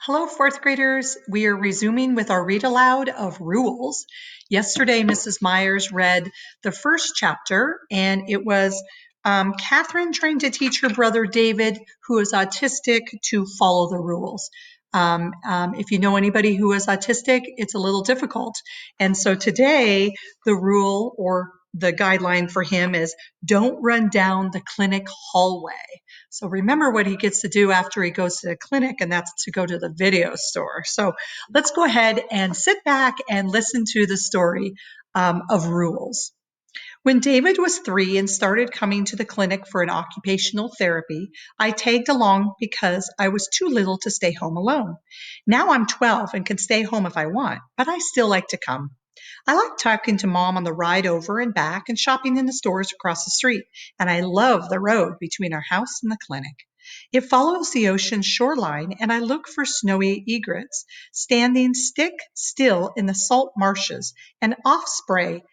Hello, fourth graders. We are resuming with our read aloud of rules. Yesterday, Mrs. Myers read the first chapter, and it was Catherine trying to teach her brother David, who is autistic, to follow the rules. If you know anybody who is autistic, it's a little difficult. And so today, the rule or the guideline for him is don't run down the clinic hallway. So remember what he gets to do after he goes to the clinic, and that's to go to the video store. So let's go ahead and sit back and listen to the story of rules. When David was 3 and started coming to the clinic for an occupational therapy, I tagged along because I was too little to stay home alone. Now I'm 12 and can stay home if I want, but I still like to come. I like talking to Mom on the ride over and back and shopping in the stores across the street, and I love the road between our house and the clinic. It follows the ocean shoreline, and I look for snowy egrets standing stick still in the salt marshes and osprey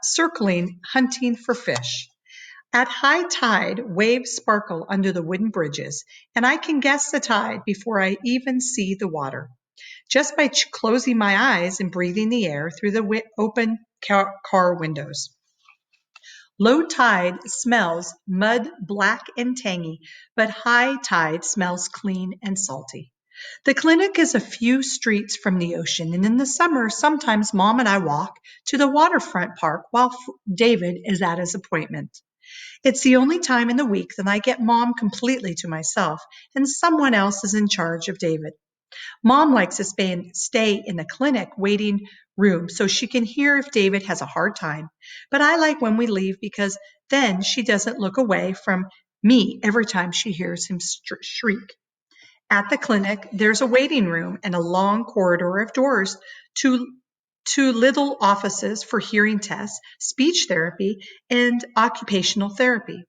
circling, hunting for fish. At high tide, waves sparkle under the wooden bridges, and I can guess the tide before I even see the water just by closing my eyes and breathing the air through the open car windows. Low tide smells mud black and tangy, but high tide smells clean and salty. The clinic is a few streets from the ocean, and in the summer, sometimes Mom and I walk to the waterfront park while David is at his appointment. It's the only time in the week that I get Mom completely to myself, and someone else is in charge of David. Mom likes to stay in the clinic waiting room so she can hear if David has a hard time. But I like when we leave because then she doesn't look away from me every time she hears him shriek. At the clinic, there's a waiting room and a long corridor of doors to little offices for hearing tests, speech therapy, and occupational therapy.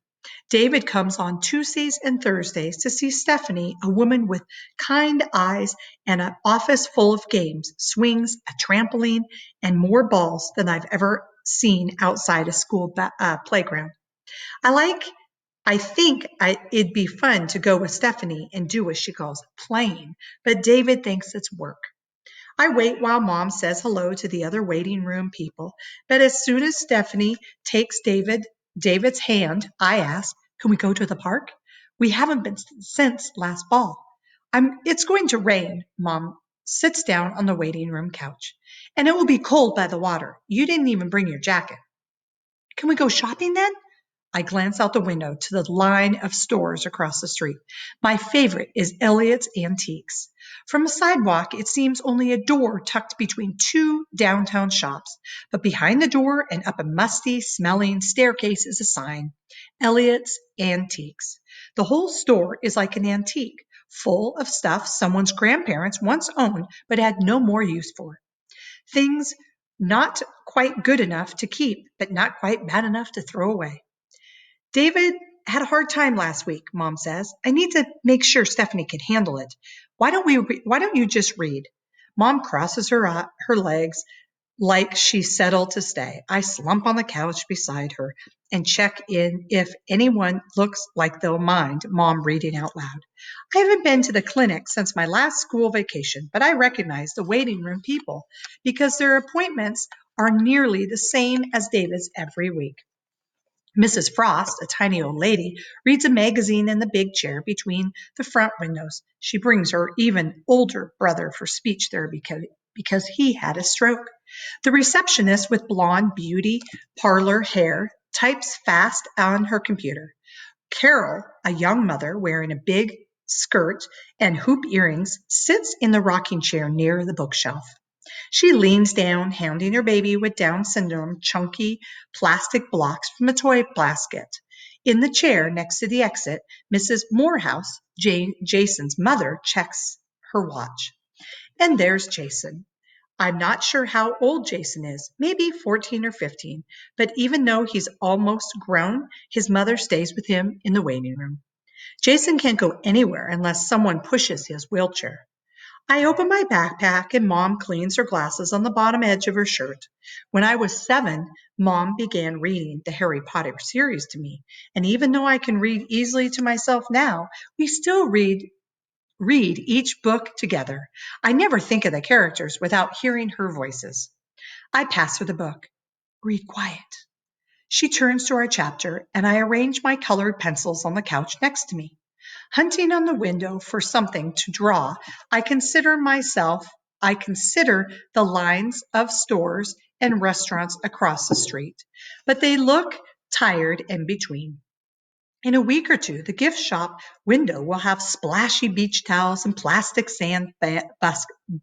David comes on Tuesdays and Thursdays to see Stephanie, a woman with kind eyes and an office full of games, swings, a trampoline, and more balls than I've ever seen outside a school playground. It'd be fun to go with Stephanie and do what she calls playing, but David thinks it's work. I wait while Mom says hello to the other waiting room people, but as soon as Stephanie takes David's hand, I ask, can we go to the park? We haven't been since last fall. It's going to rain. Mom sits down on the waiting room couch, and it will be cold by the water. You didn't even bring your jacket. Can we go shopping then? I glance out the window to the line of stores across the street. My favorite is Elliot's Antiques. From a sidewalk, it seems only a door tucked between two downtown shops, but behind the door and up a musty smelling staircase is a sign, Elliot's Antiques. The whole store is like an antique, full of stuff someone's grandparents once owned but had no more use for. Things not quite good enough to keep, but not quite bad enough to throw away. David had a hard time last week, Mom says. I need to make sure Stephanie can handle it. Why don't you just read? Mom crosses her legs like she's settled to stay. I slump on the couch beside her and check in if anyone looks like they'll mind Mom reading out loud. I haven't been to the clinic since my last school vacation, but I recognize the waiting room people because their appointments are nearly the same as David's every week. Mrs. Frost, a tiny old lady, reads a magazine in the big chair between the front windows. She brings her even older brother for speech therapy because he had a stroke. The receptionist with blonde beauty parlor hair types fast on her computer. Carol, a young mother wearing a big skirt and hoop earrings, sits in the rocking chair near the bookshelf. She leans down, handing her baby with Down syndrome chunky plastic blocks from a toy basket. In the chair next to the exit, Mrs. Morehouse, Jason's mother, checks her watch. And there's Jason. I'm not sure how old Jason is, maybe 14 or 15, but even though he's almost grown, his mother stays with him in the waiting room. Jason can't go anywhere unless someone pushes his wheelchair. I open my backpack and Mom cleans her glasses on the bottom edge of her shirt. When I was 7, Mom began reading the Harry Potter series to me. And even though I can read easily to myself now, we still read read each book together. I never think of the characters without hearing her voices. I pass her the book. Read quiet. She turns to our chapter, and I arrange my colored pencils on the couch next to me. Hunting on the window for something to draw, I consider the lines of stores and restaurants across the street, but they look tired in between. In a week or two, the gift shop window will have splashy beach towels and plastic sand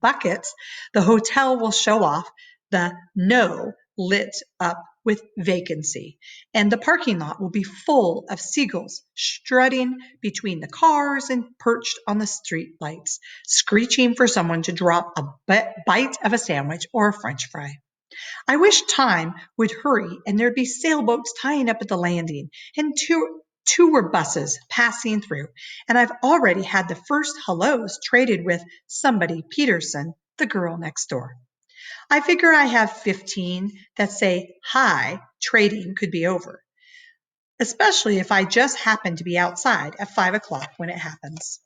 buckets. The hotel will show off the no lit up with vacancy. And the parking lot will be full of seagulls strutting between the cars and perched on the street lights, screeching for someone to drop a bite of a sandwich or a french fry. I wish time would hurry and there'd be sailboats tying up at the landing and tour buses passing through. And I've already had the first hellos traded with somebody Peterson, the girl next door. I figure I have 15 that say hi, trading could be over, especially if I just happen to be outside at 5 o'clock when it happens.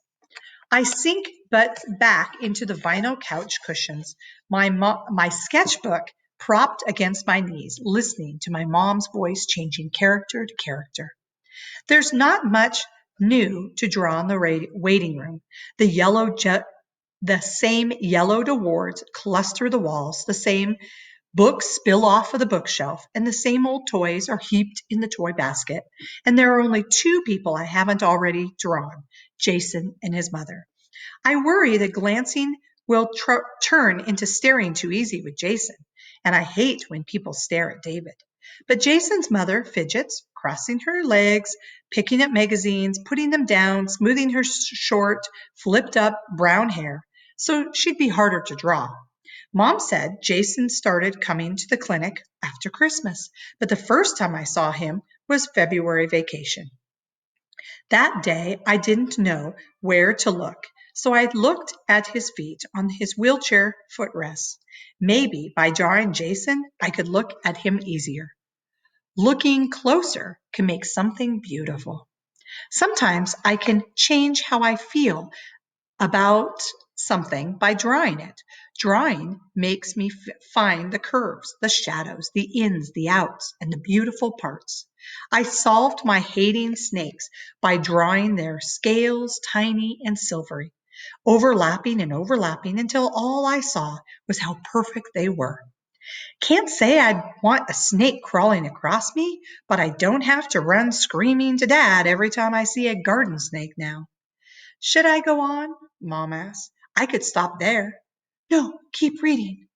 I sink back into the vinyl couch cushions, my sketchbook propped against my knees, listening to my mom's voice changing character to character. There's not much new to draw in the waiting room. The same yellowed awards cluster the walls, the same books spill off of the bookshelf, and the same old toys are heaped in the toy basket. And there are only two people I haven't already drawn, Jason and his mother. I worry that glancing will turn into staring too easy with Jason, and I hate when people stare at David. But Jason's mother fidgets, crossing her legs, picking up magazines, putting them down, smoothing her short, flipped up brown hair, so she'd be harder to draw. Mom said Jason started coming to the clinic after Christmas, but the first time I saw him was February vacation. That day, I didn't know where to look, so I looked at his feet on his wheelchair footrests. Maybe by drawing Jason, I could look at him easier. Looking closer can make something beautiful. Sometimes I can change how I feel about something by drawing it. Drawing makes me find the curves, the shadows, the ins, the outs, and the beautiful parts. I solved my hating snakes by drawing their scales tiny and silvery, overlapping and overlapping until all I saw was how perfect they were. Can't say I'd want a snake crawling across me, but I don't have to run screaming to Dad every time I see a garden snake now. Should I go on? Mom asked. I could stop there. No, keep reading.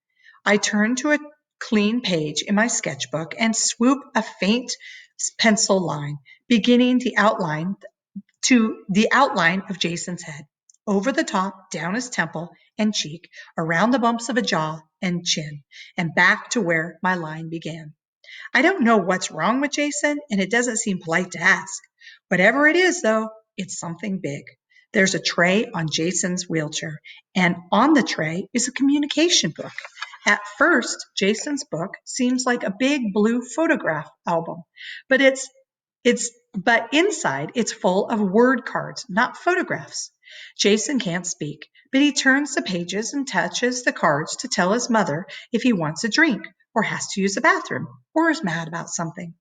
I turned to a clean page in my sketchbook and swoop a faint pencil line, beginning the outline of Jason's head. Over the top, down his temple and cheek, around the bumps of a jaw and chin, and back to where my line began. I don't know what's wrong with Jason, and it doesn't seem polite to ask. Whatever it is, though, it's something big. There's a tray on Jason's wheelchair, and on the tray is a communication book. At first, Jason's book seems like a big blue photograph album, but but inside it's full of word cards, not photographs. Jason can't speak, but he turns the pages and touches the cards to tell his mother if he wants a drink or has to use the bathroom or is mad about something.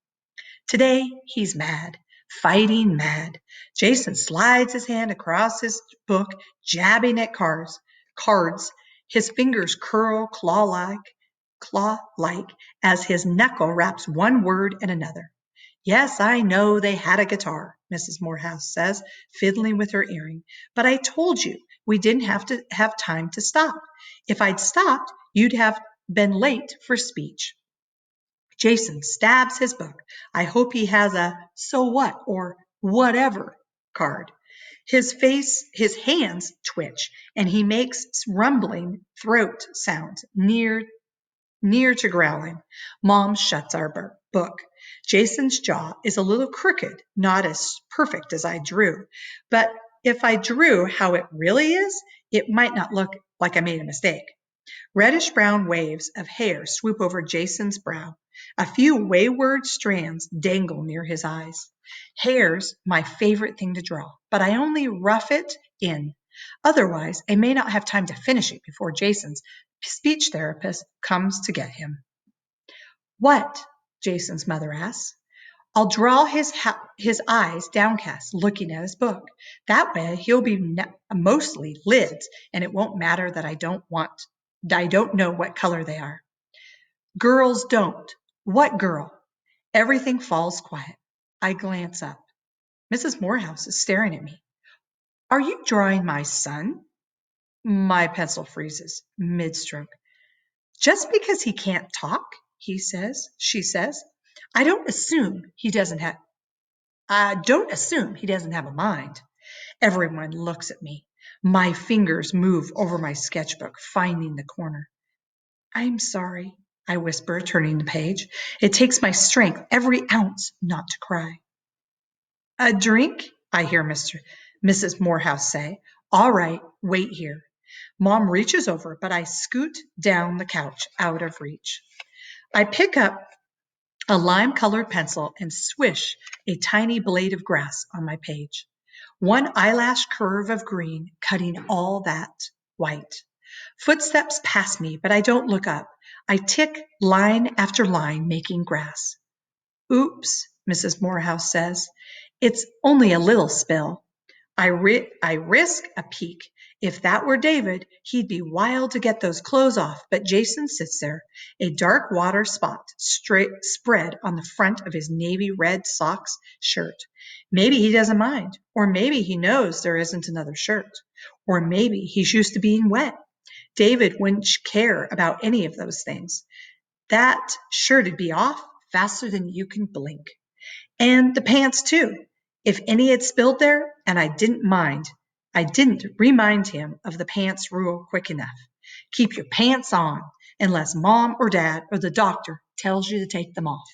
Today, he's mad, fighting mad. Jason slides his hand across his book, jabbing at cards. His fingers curl claw-like as his knuckle wraps one word and another. Yes, I know they had a guitar, Mrs. Morehouse says, fiddling with her earring. But I told you we didn't have time to stop. If I'd stopped, you'd have been late for speech. Jason stabs his book. I hope he has a so what or whatever card. His hands twitch, and he makes rumbling throat sounds near to growling. Mom shuts our book. Jason's jaw is a little crooked, not as perfect as I drew. But if I drew how it really is, it might not look like I made a mistake. Reddish-brown waves of hair swoop over Jason's brow. A few wayward strands dangle near his eyes. Hair's my favorite thing to draw, but I only rough it in. Otherwise, I may not have time to finish it before Jason's speech therapist comes to get him. What? Jason's mother asks. I'll draw his eyes downcast, looking at his book. That way he'll be mostly lids, and it won't matter that I don't know what color they are. Girls don't. What girl? Everything falls quiet. I glance up. Mrs. Morehouse is staring at me. Are you drawing my son? My pencil freezes mid-stroke. Just because he can't talk, she says. I don't assume he doesn't have a mind. Everyone looks at me. My fingers move over my sketchbook, finding the corner. I'm sorry, I whisper, turning the page. It takes my strength, every ounce, not to cry. A drink? I hear Mrs. Morehouse say. All right, wait here. Mom reaches over, but I scoot down the couch, out of reach. I pick up a lime-colored pencil and swish a tiny blade of grass on my page. One eyelash curve of green, cutting all that white. Footsteps pass me, but I don't look up. I tick line after line, making grass. Oops, Mrs. Morehouse says. It's only a little spill. I risk a peek. If that were David, he'd be wild to get those clothes off, but Jason sits there, a dark water spot spread on the front of his navy red socks shirt. Maybe he doesn't mind, or maybe he knows there isn't another shirt, or maybe he's used to being wet. David wouldn't care about any of those things. That shirt'd be off faster than you can blink. And the pants too. If any had spilled there, and I didn't remind him of the pants rule quick enough. Keep your pants on, unless Mom or Dad or the doctor tells you to take them off.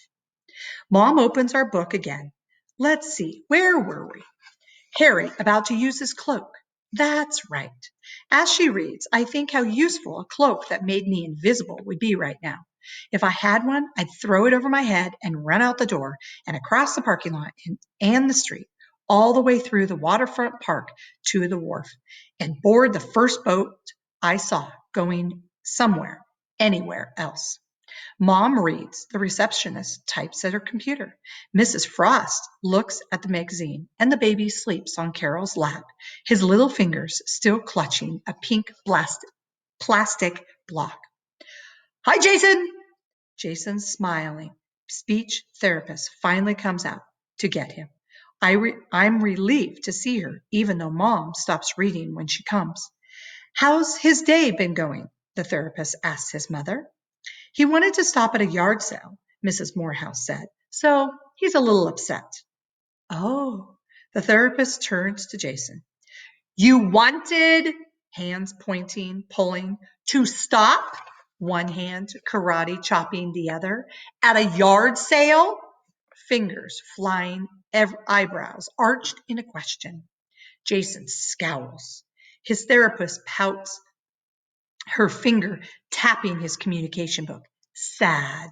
Mom opens our book again. Let's see, where were we? Harry about to use his cloak. That's right. As she reads, I think how useful a cloak that made me invisible would be right now. If I had one, I'd throw it over my head and run out the door and across the parking lot and the street, all the way through the waterfront park to the wharf, and board the first boat I saw going somewhere, anywhere else. Mom reads. The receptionist types at her computer. Mrs. Frost looks at the magazine, and the baby sleeps on Carol's lap, his little fingers still clutching a pink plastic block. Hi, Jason! Jason's smiling speech therapist finally comes out to get him. I'm relieved to see her, even though Mom stops reading when she comes. How's his day been going? The therapist asks his mother. He wanted to stop at a yard sale, Mrs. Morehouse said, so he's a little upset. Oh, the therapist turns to Jason. You wanted, hands pointing, pulling, to stop, one hand karate chopping the other, at a yard sale? Fingers flying, eyebrows arched in a question. Jason scowls. His therapist pouts, her finger tapping his communication book. Sad.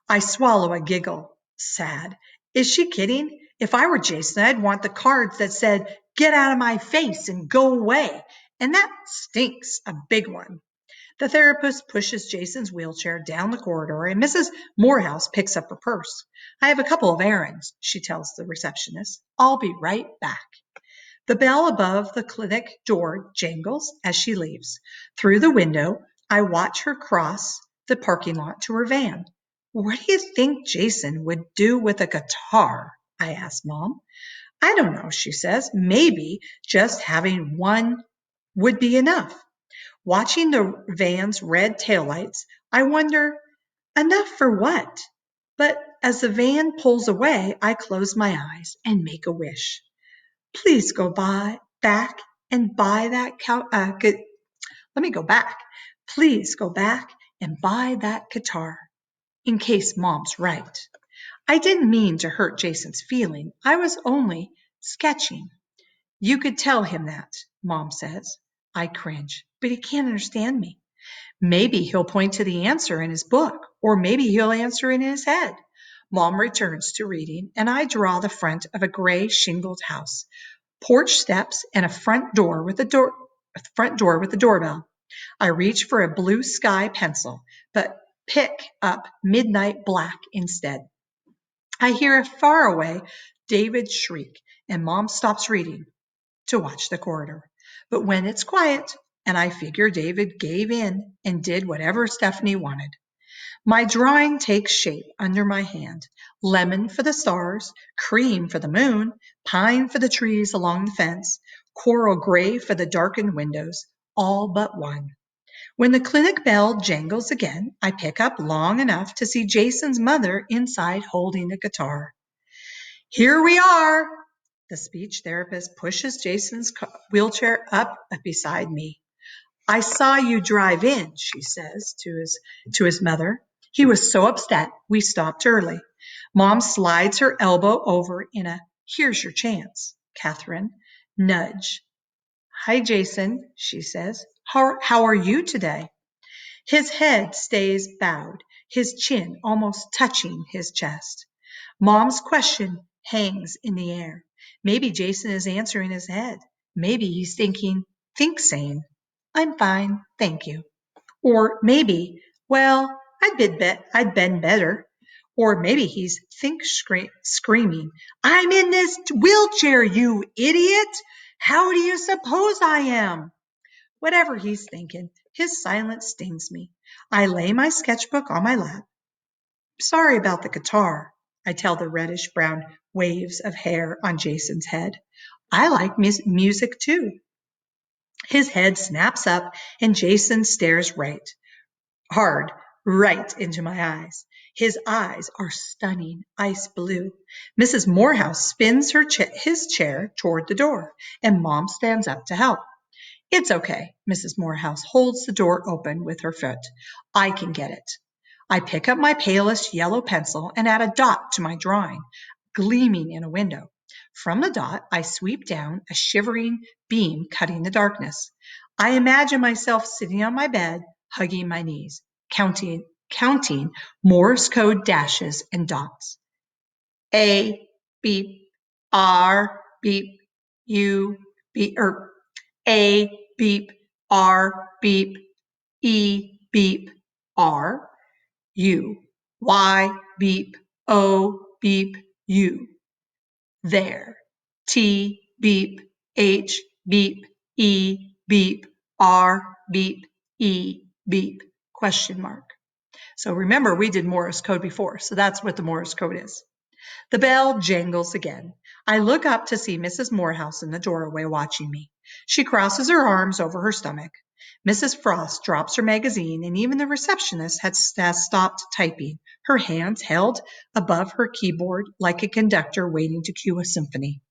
I swallow a giggle. Sad. Is she kidding? If I were Jason, I'd want the cards that said, get out of my face and go away. And that stinks, a big one. The therapist pushes Jason's wheelchair down the corridor, and Mrs. Morehouse picks up her purse. I have a couple of errands, she tells the receptionist. I'll be right back. The bell above the clinic door jangles as she leaves. Through the window, I watch her cross the parking lot to her van. What do you think Jason would do with a guitar? I ask Mom. I don't know, she says. Maybe just having one would be enough. Watching the van's red taillights, I wonder, enough for what? But as the van pulls away, I close my eyes and make a wish. Please go back and buy that let me go back. Please go back and buy that guitar, in case Mom's right. I didn't mean to hurt Jason's feeling. I was only sketching. You could tell him that, Mom says. I cringe, but he can't understand me. Maybe he'll point to the answer in his book, or maybe he'll answer in his head. Mom returns to reading, and I draw the front of a gray shingled house, porch steps, and a front door with a front door with the doorbell. I reach for a blue sky pencil, but pick up midnight black instead. I hear far away David shriek, and Mom stops reading to watch the corridor. But when it's quiet, and I figure David gave in and did whatever Stephanie wanted, my drawing takes shape under my hand. Lemon for the stars, cream for the moon, pine for the trees along the fence, coral gray for the darkened windows, all but one. When the clinic bell jangles again, I pick up long enough to see Jason's mother inside holding a guitar. Here we are. The speech therapist pushes Jason's wheelchair up beside me. I saw you drive in, she says to his mother. He was so upset we stopped early. Mom slides her elbow over in a here's your chance, Catherine. Nudge. Hi, Jason, she says. How are you today? His head stays bowed, his chin almost touching his chest. Mom's question hangs in the air. Maybe Jason is answering his head. Maybe he's thinking, think sane. I'm fine, thank you. Or maybe, well, I'd been better. Or maybe he's screaming, I'm in this wheelchair, you idiot! How do you suppose I am? Whatever he's thinking, his silence stings me. I lay my sketchbook on my lap. Sorry about the guitar, I tell the reddish-brown waves of hair on Jason's head. I like music too. His head snaps up and Jason stares hard, right into my eyes. His eyes are stunning ice blue. Mrs. Morehouse spins his chair toward the door, and Mom stands up to help. It's okay. Mrs. Morehouse holds the door open with her foot. I can get it. I pick up my palest yellow pencil and add a dot to my drawing, gleaming in a window. From the dot, I sweep down a shivering beam cutting the darkness. I imagine myself sitting on my bed, hugging my knees, counting Morse code dashes and dots. A, beep, R, beep, U, beep, A, beep, R, beep, E, beep, R, U, Y, beep, O, beep, U. There. T, beep, H, beep, E, beep, R, beep, E, beep, question mark. So remember, we did Morse code before, so that's what the Morse code is. The bell jangles again. I look up to see Mrs. Morehouse in the doorway watching me. She crosses her arms over her stomach. Mrs. Frost drops her magazine, and even the receptionist has stopped typing, her hands held above her keyboard like a conductor waiting to cue a symphony.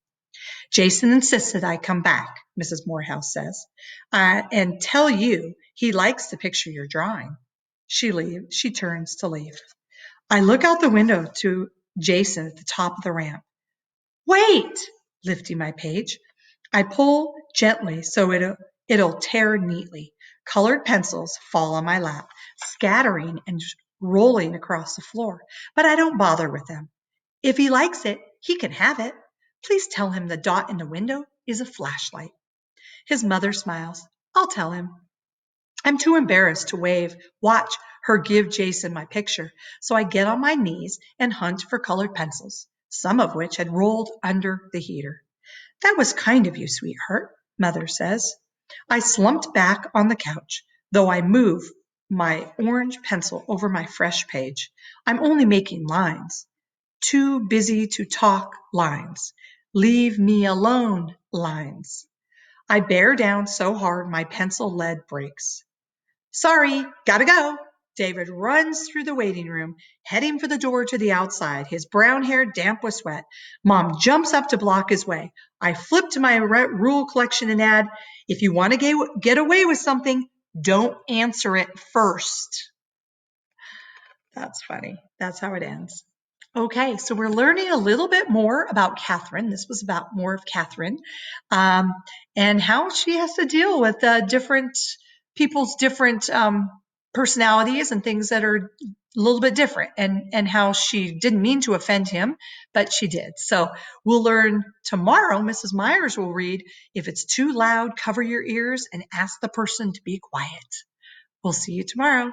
Jason insisted I come back, Mrs. Morehouse says, and tell you he likes the picture you're drawing. She turns to leave. I look out the window to Jason at the top of the ramp. Wait! Lifting my page. I pull gently so it'll tear neatly. Colored pencils fall on my lap, scattering and rolling across the floor, but I don't bother with them. If he likes it, he can have it. Please tell him the dot in the window is a flashlight. His mother smiles. I'll tell him. I'm too embarrassed to watch her give Jason my picture, so I get on my knees and hunt for colored pencils, some of which had rolled under the heater. That was kind of you, sweetheart, Mother says. I slumped back on the couch, though I move my orange pencil over my fresh page. I'm only making lines. Too busy to talk lines. Leave me alone lines. I bear down so hard my pencil lead breaks. Sorry, gotta go. David runs through the waiting room, heading for the door to the outside, his brown hair damp with sweat. Mom jumps up to block his way. I flip to my rule collection and add, if you want to get away with something, don't answer it first. That's funny. That's how it ends. Okay, so we're learning a little bit more about Catherine. This was about more of Catherine and how she has to deal with different people's different personalities and things that are a little bit different, and how she didn't mean to offend him, but she did. So we'll learn tomorrow. Mrs. Myers will read, if it's too loud, cover your ears and ask the person to be quiet. We'll see you tomorrow.